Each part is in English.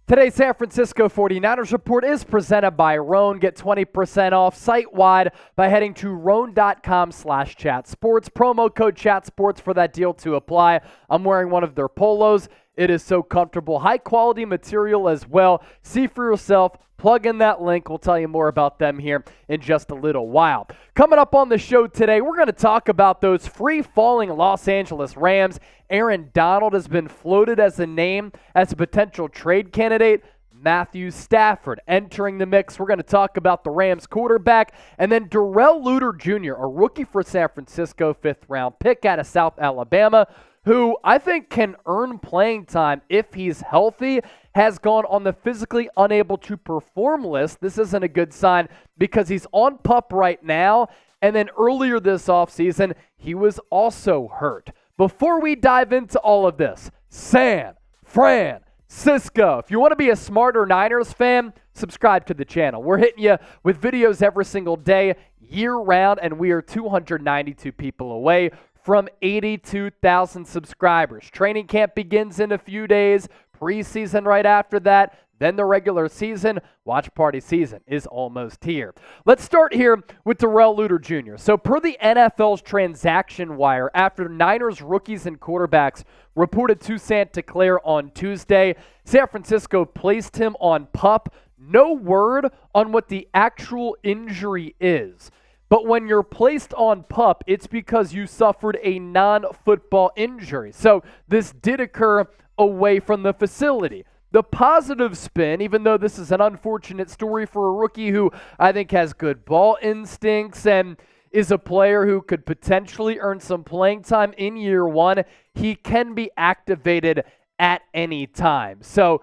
Today's San Francisco 49ers report is presented by Rhone. Get 20% off site-wide by heading to rhone.com/chatsports. Promo code chatsports for that deal to apply. I'm wearing one of their polos. It is so comfortable. High-quality material as well. See for yourself. Plug in that link. We'll tell you more about them here in just a little while. Coming up on the show today, we're going to talk about those free-falling Los Angeles Rams. Aaron Donald has been floated as a name as a potential trade candidate. Matthew Stafford entering the mix. We're going to talk about the Rams quarterback. And then Darrell Luter Jr., a rookie for San Francisco, fifth-round pick out of South Alabama, who I think can earn playing time if he's healthy, has gone on the physically unable to perform list. This isn't a good sign because he's on PUP right now, and then earlier this offseason, he was also hurt. Before we dive into all of this, San Francisco. If you want to be a smarter Niners fan, subscribe to the channel. We're hitting you with videos every single day, year-round, and we are 292 people away from 82,000 subscribers. Training camp begins in a few days, preseason right after that, then the regular season. Watch party season is almost here. Let's start here with Darrell Luter Jr. So per the NFL's transaction wire, after Niners rookies and quarterbacks reported to Santa Clara on Tuesday, San Francisco placed him on PUP. No word on what the actual injury is. But when you're placed on PUP, it's because you suffered a non-football injury. So this did occur away from the facility. The positive spin, even though this is an unfortunate story for a rookie who I think has good ball instincts and is a player who could potentially earn some playing time in year one, he can be activated at any time. So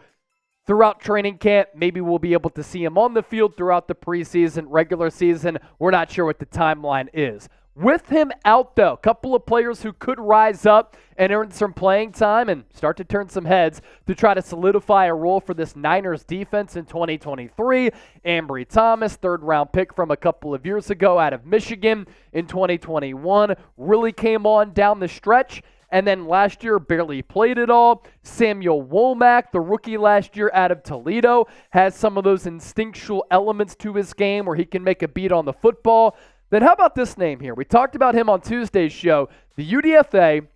throughout training camp, maybe we'll be able to see him on the field throughout the preseason, regular season. We're not sure what the timeline is. With him out, though, a couple of players who could rise up and earn some playing time and start to turn some heads to try to solidify a role for this Niners defense in 2023. Ambry Thomas, third-round pick from a couple of years ago out of Michigan in 2021, really came on down the stretch. And then last year, barely played it all. Samuel Womack, the rookie last year out of Toledo, has some of those instinctual elements to his game where he can make a beat on the football. Then how about this name here? We talked about him on Tuesday's show. The UDFA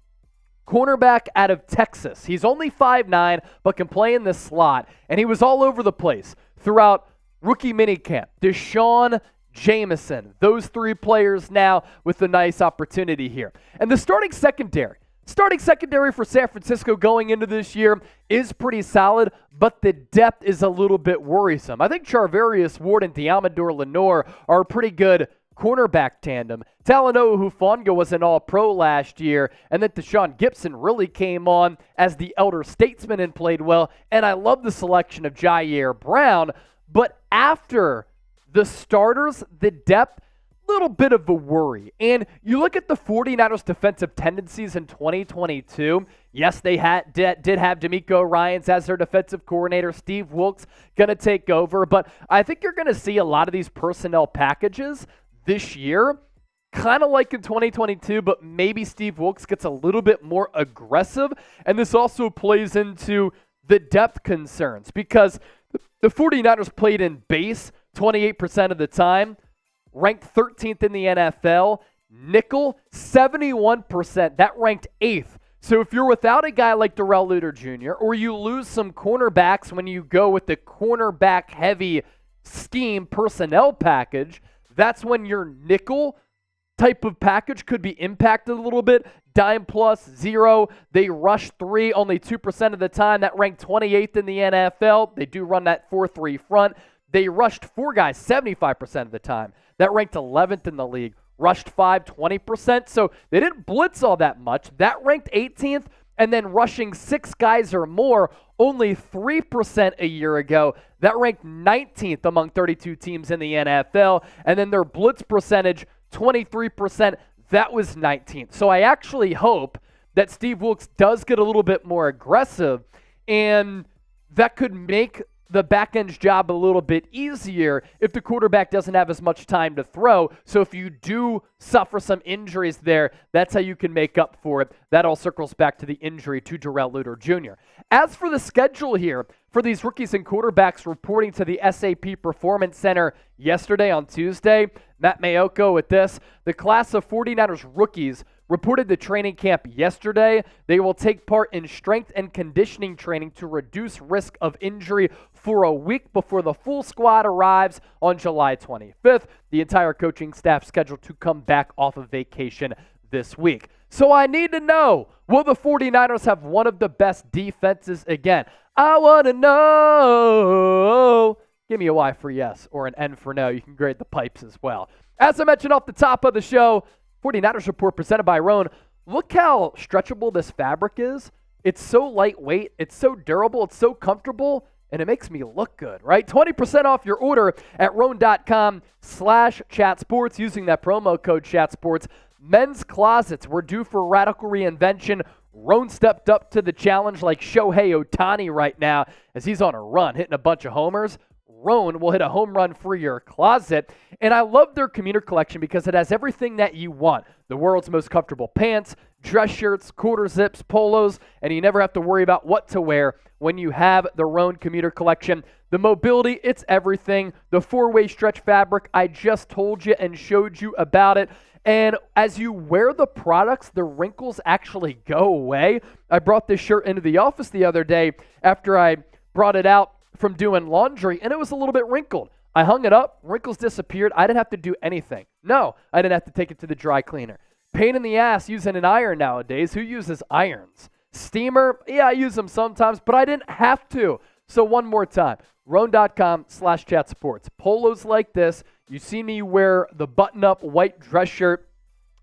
cornerback out of Texas. He's only 5'9", but can play in the slot. And he was all over the place throughout rookie minicamp. Deshaun Jamison. Those three players now with a nice opportunity here. And the starting secondary for San Francisco going into this year is pretty solid, but the depth is a little bit worrisome. I think Charvarius Ward and Diamador Lenore are a pretty good cornerback tandem. Talanoa Hufanga was an all-pro last year, and then Deshaun Gibson really came on as the elder statesman and played well, and I love the selection of Jair Brown, but after the starters, the depth, little bit of a worry. And you look at the 49ers defensive tendencies in 2022. Yes, they did have D'Amico Ryans as their defensive coordinator. Steve Wilkes going to take over. But I think you're going to see a lot of these personnel packages this year, kind of like in 2022, but maybe Steve Wilkes gets a little bit more aggressive. And this also plays into the depth concerns because the 49ers played in base 28% of the time, ranked 13th in the NFL. Nickel, 71%. That ranked 8th. So if you're without a guy like Darrell Luter Jr., or you lose some cornerbacks when you go with the cornerback-heavy scheme personnel package, that's when your nickel type of package could be impacted a little bit. Dime plus 0. They rush 3 only 2% of the time. That ranked 28th in the NFL. They do run that 4-3 front. They rushed 4 guys 75% of the time. That ranked 11th in the league. Rushed 5, 20%. So they didn't blitz all that much. That ranked 18th. And then rushing 6 guys or more, only 3% a year ago. That ranked 19th among 32 teams in the NFL. And then their blitz percentage, 23%. That was 19th. So I actually hope that Steve Wilkes does get a little bit more aggressive. And that could make the back end's job a little bit easier if the quarterback doesn't have as much time to throw. So if you do suffer some injuries there, that's how you can make up for it. That all circles back to the injury to Darrell Luter Jr. As for the schedule here, for these rookies and quarterbacks reporting to the SAP Performance Center yesterday on Tuesday, Matt Mayoko with this, the class of 49ers rookies reported to training camp yesterday. They will take part in strength and conditioning training to reduce risk of injury for a week before the full squad arrives on July 25th. The entire coaching staff scheduled to come back off of vacation this week. So I need to know, will the 49ers have one of the best defenses again? I want to know. Give me a Y for yes or an N for no. You can grade the pipes as well. As I mentioned off the top of the show, 49ers Report presented by Rhone. Look how stretchable this fabric is. It's so lightweight. It's so durable. It's so comfortable. And it makes me look good, right? 20% off your order at Rhone.com/chatsports using that promo code chatsports. Men's closets, we're due for radical reinvention. Rhone stepped up to the challenge like Shohei Ohtani right now as he's on a run, hitting a bunch of homers. Rhone will hit a home run for your closet. And I love their commuter collection because it has everything that you want. The world's most comfortable pants, dress shirts, quarter zips, polos, and you never have to worry about what to wear when you have the Rhone commuter collection. The mobility, it's everything. The four-way stretch fabric, I just told you and showed you about it. And as you wear the products, the wrinkles actually go away. I brought this shirt into the office the other day after I brought it out from doing laundry, and it was a little bit wrinkled. I hung it up, wrinkles disappeared. I didn't have to do anything. No, I didn't have to take it to the dry cleaner. Pain in the ass using an iron nowadays. Who uses irons? Steamer? Yeah, I use them sometimes, but I didn't have to. So one more time, Rhone.com/chatsports. Polos like this. You see me wear the button-up white dress shirt.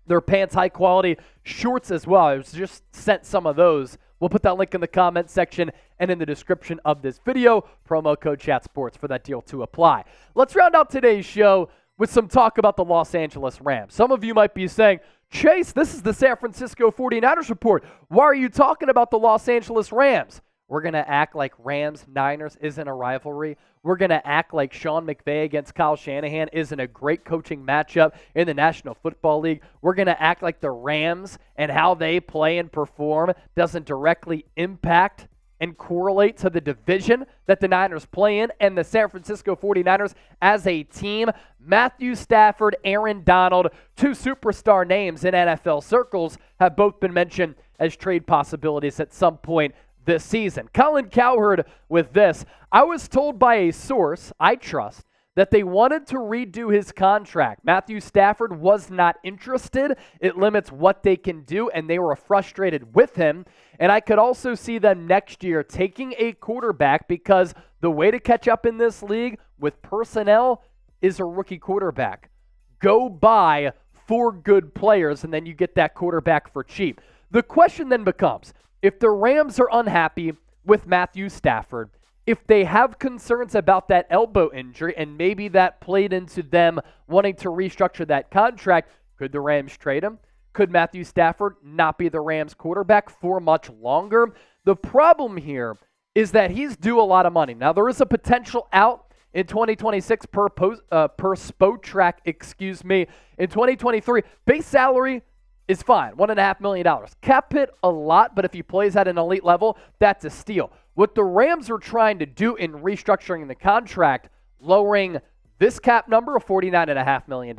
Their pants, high quality. Shorts as well. I was just sent some of those. We'll put that link in the comment section and in the description of this video. Promo code chatsports for that deal to apply. Let's round out today's show with some talk about the Los Angeles Rams. Some of you might be saying, Chase, this is the San Francisco 49ers report. Why are you talking about the Los Angeles Rams? We're going to act like Rams-Niners isn't a rivalry. We're going to act like Sean McVay against Kyle Shanahan isn't a great coaching matchup in the National Football League. We're going to act like the Rams and how they play and perform doesn't directly impact and correlate to the division that the Niners play in and the San Francisco 49ers as a team. Matthew Stafford, Aaron Donald, two superstar names in NFL circles, have both been mentioned as trade possibilities at some point this season. Colin Cowherd with this. I was told by a source I trust that they wanted to redo his contract. Matthew Stafford was not interested. It limits what they can do, and they were frustrated with him. And I could also see them next year taking a quarterback because the way to catch up in this league with personnel is a rookie quarterback. Go buy 4 good players, and then you get that quarterback for cheap. The question then becomes, if the Rams are unhappy with Matthew Stafford, if they have concerns about that elbow injury and maybe that played into them wanting to restructure that contract, could the Rams trade him? Could Matthew Stafford not be the Rams quarterback for much longer? The problem here is that he's due a lot of money. Now, there is a potential out in 2026 per Spotrac, In 2023, base salary is fine, $1.5 million. Cap hit a lot, but if he plays at an elite level, that's a steal. What the Rams are trying to do in restructuring the contract, lowering this cap number of $49.5 million,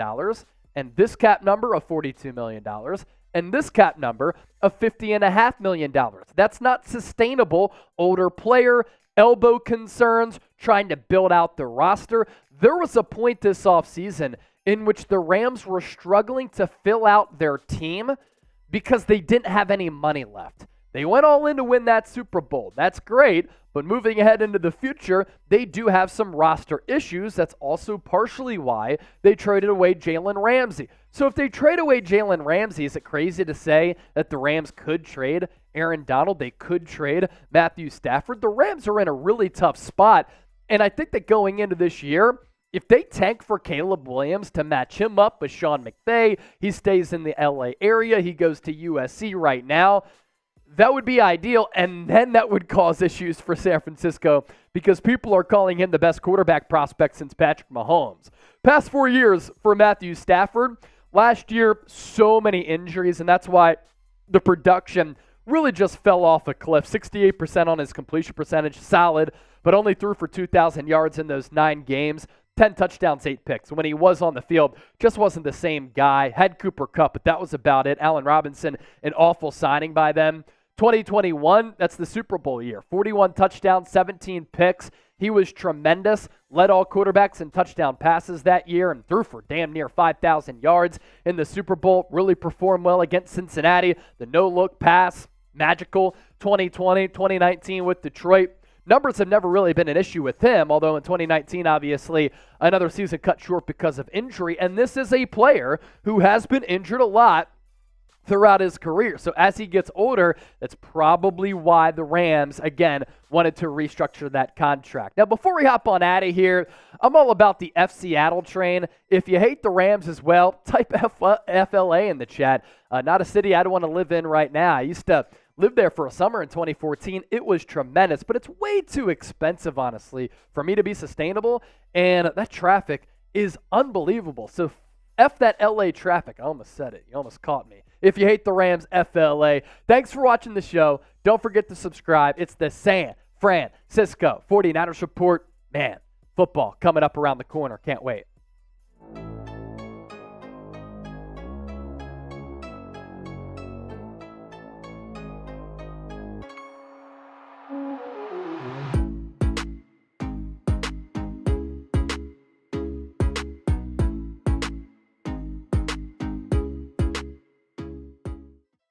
and this cap number of $42 million, and this cap number of $50.5 million. That's not sustainable. Older player, elbow concerns, trying to build out the roster. There was a point this offseason in which the Rams were struggling to fill out their team because they didn't have any money left. They went all in to win that Super Bowl. That's great, but moving ahead into the future, they do have some roster issues. That's also partially why they traded away Jalen Ramsey. So if they trade away Jalen Ramsey, is it crazy to say that the Rams could trade Aaron Donald? They could trade Matthew Stafford. The Rams are in a really tough spot, and I think that going into this year, if they tank for Caleb Williams to match him up with Sean McVay, he stays in the LA area, he goes to USC right now, That would be ideal, and then that would cause issues for San Francisco because people are calling him the best quarterback prospect since Patrick Mahomes. Past 4 years for Matthew Stafford. Last year, so many injuries, and that's why the production really just fell off a cliff. 68% on his completion percentage, solid, but only threw for 2,000 yards in those 9 games. 10 touchdowns, 8 picks. When he was on the field, just wasn't the same guy. Had Cooper Kupp, but that was about it. Allen Robinson, an awful signing by them. 2021, that's the Super Bowl year. 41 touchdowns, 17 picks. He was tremendous, led all quarterbacks in touchdown passes that year and threw for damn near 5,000 yards in the Super Bowl. Really performed well against Cincinnati. The no-look pass, magical. 2020, 2019 with Detroit. Numbers have never really been an issue with him, although in 2019, obviously, another season cut short because of injury. And this is a player who has been injured a lot throughout his career. So as he gets older, that's probably why the Rams, again, wanted to restructure that contract. Now, before we hop on out of here, I'm all about the F Seattle train. If you hate the Rams as well, type FLA in the chat. Not a city I'd want to live in right now. I used to live there for a summer in 2014. It was tremendous, but it's way too expensive, honestly, for me to be sustainable, and that traffic is unbelievable. So F that LA traffic. I almost said it. You almost caught me. If you hate the Rams, FLA. Thanks for watching the show. Don't forget to subscribe. It's the San Francisco 49ers Report. Man, football coming up around the corner. Can't wait.